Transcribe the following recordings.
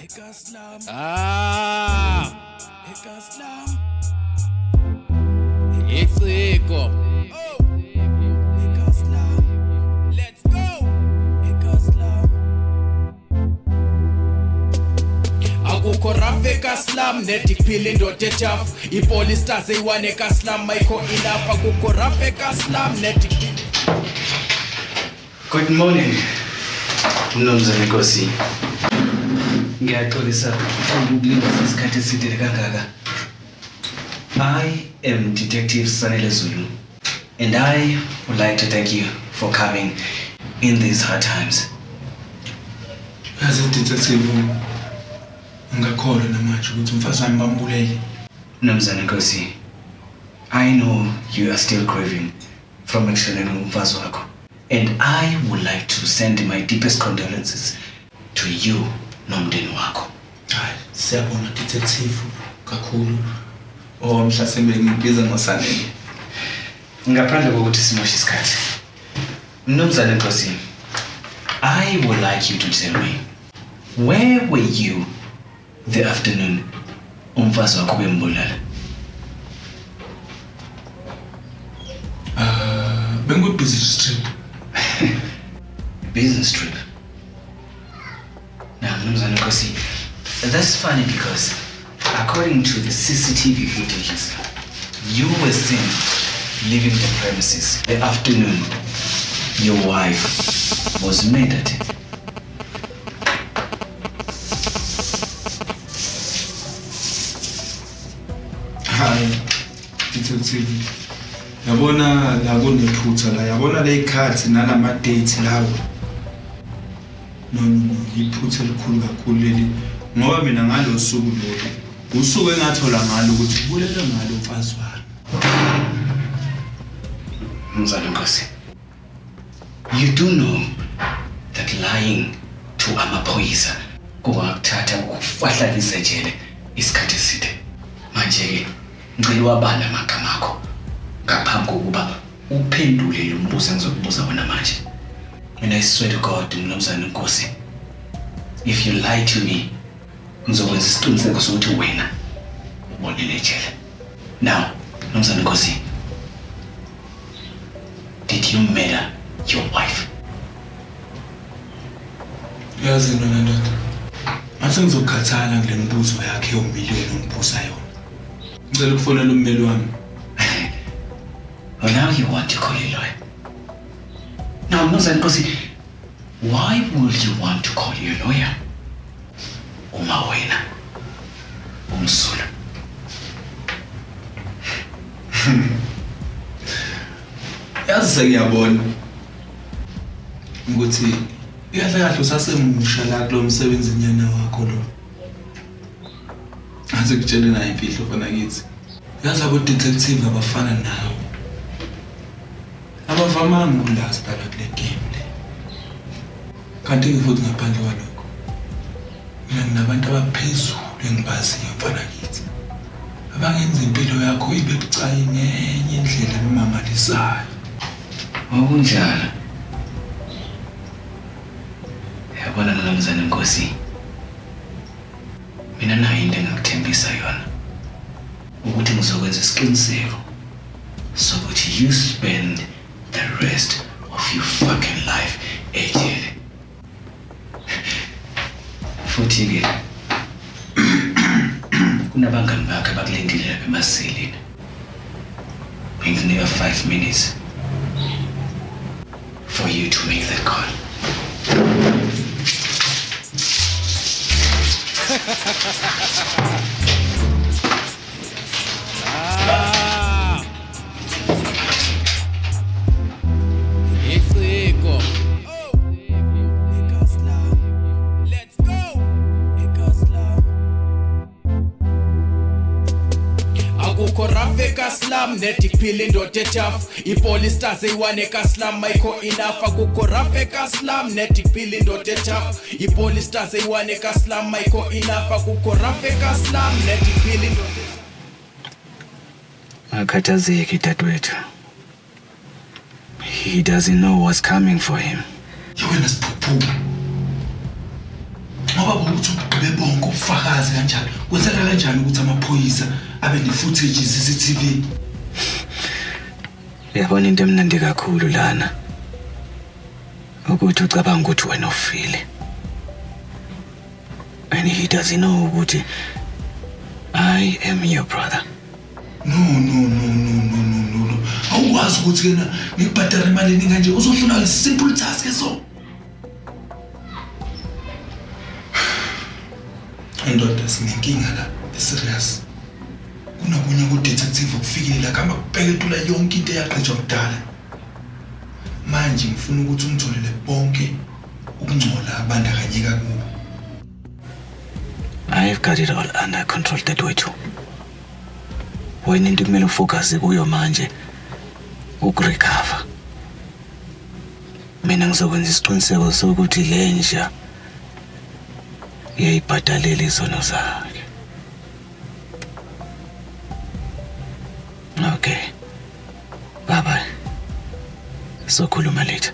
Ekaslam. Ekaslam. Exiko. Ekaslam. Let's go. Ekaslam. Akukho raf ekaslam nethi kuphila indoda etafu ipolista seyiwane ekaslam mayikho enough akukho raf ekaslam nethi Good morning, Mnumzane Nkosi. Ngiyaxolisa ukulinda isikhathi eside kangaka. I am Detective Sanele Zulu, and I would like to thank you for coming in these hard times. As a detective, ngakholwa namanje ukuthi umfazi wami bambulele. Mnumzane Nkosi, I know you are still grieving from ekshoneni umfazi wakho. And I would like to send my deepest condolences to you, nomndeni wakho. Hayi, siyabona detective kakhulu. Mhlasimbe ngibiza ngosanele. Ngaphandle kokuthi simoshe isikhathi. Mnumzane Nkosi, I would like you to tell me, where were you the afternoon umfazi wakho bembulala? Bengu-business trip. Business trip. Now, Mnumzane Nkosi, that's funny because according to the CCTV footages, you were seen leaving the premises the afternoon your wife was murdered. Hayi, detective. Yabona la kunephutha la, yabona le cards nalama dates lawo. No, iphutha elikhulu kakhulu leli. Ngoba mina ngalo suku lolu, usuku engathola ngalo ukuthi kubulela ngalo umfazi wami. Mnumzane Nkosi, you do know that lying to amaphoyisa kungakuthatha ukufahlalisa ejele isikhathi eside. Manje-ke ngicela uwabale amagama akho ngaphambi kokuba uphendule lo mbuzo engizokubuza wona manje. And I swear to God, Mnumzane Nkosi, if you lie to me, ngizokwenza isiqiniseko sokuthi wena ubonile ejele. Now, Mnumzane Nkosi, did you murder your wife? Yazi nona ndoda. Ngathi ngizokhathala ngile mbuzo yakhe yomiliyoni ongibuza yona. Ngicela ukufonela ummeli wami. Well, now you want to call a lawyer. Now, Mnumzane Nkosi, why would you want to call your lawyer? Uma wena umsulu. Yazi sengiyabona ukuthi kahle kahle usasemusha la kulo msebenzi nyana wakho lo. Aze kutshele naye imfihlo khona kithi. Yazi abo detective abafana nawe. Abavamanga ukulasta la kule game le. Kanti futhi ngaphandle kwalokho, mina nginabantu abaphezulu engibaziyo mfana kithi. Abangenza impilo yakho ibe bucayi ngenye indlela emamalisayo. Okunjalo. Yabona Mnumzane Nkosi, mina nayo into engakuthembisa yona ukuthi ngizokwenza isiqiniseko sokuthi you spend the rest of your fucking life ejele. Futhi-ke kunabangani bakhe abakulindile lapha emaseleni. Benginika 5 minutes for you to make that call. Exiko. Ekaslam. Let's go. Ekaslam. Akukho raf ekaslam nethi kuphila indoda etafu ipolista seyiwane ekaslam mayikho enough akukho raf ekaslam nethi kuphila indoda etafu ipolista seyiwane ekaslam mayikho enough akukho raf ekaslam nethi kuphila indoda. Akhathazeki dadewethu. He doesn't know what's coming for him. Yewena siphuphu. ngoba ukuthi bebonke ubufakazi kanjani kwenzeka kanjani ukuthi amaphoyisa abe ne-footage CCTV. Yabona into emnandi kakhulu lana ukuthi ucabanga ukuthi wena ufile and he doesn't know ukuthi I am your brother. No. Awukwazi ukuthi kena ngikubhadala imali eningi kanje uzohlula i-simple task eso. Indoda sinenkinga la serious. Kunokunye ku-detective ukufikela kama kubheketula yonke into eyaqedwa kudala. Manje ngifuna ukuthi ungitholele bonke ukungcola abandakanyeka kubo. I've got it all under control that way too. Wena into kumele ufocus kuyo manje ukurecover. Mina ngizokwenza isiqiniseko sokuthi lenja iyayibhadalela izono zakhe. Okay. Bye bye. Sokhuluma later.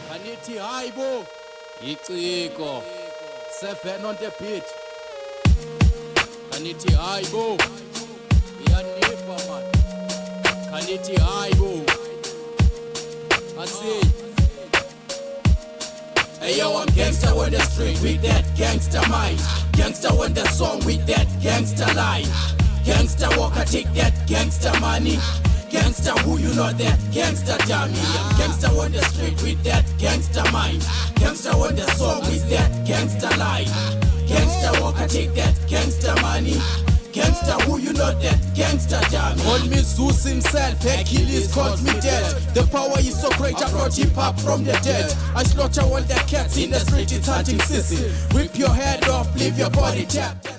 Kanithi hayibo iciko 7 on the beat. Kanithi hayibo iyanipa man. Kanithi hayibo asi. Hey yo, I'm gangster on the street with that gangster mind. Gangster on the song with that gangster line. Gangster walk, I take that gangster money. Gangster who you know that gangster dummy. I'm gangster on the street with that gangster mind. Gangster on the song with that gangster line. Gangster walk, I take that gangster money. Gangster who you know that gangster dummy. Call me Zeus himself, Hercules calls me dead. The power is so great, I brought hip hop from the dead. I slaughter all the cats in the street, it's hunting sissy. Rip your head off, leave your body tapped.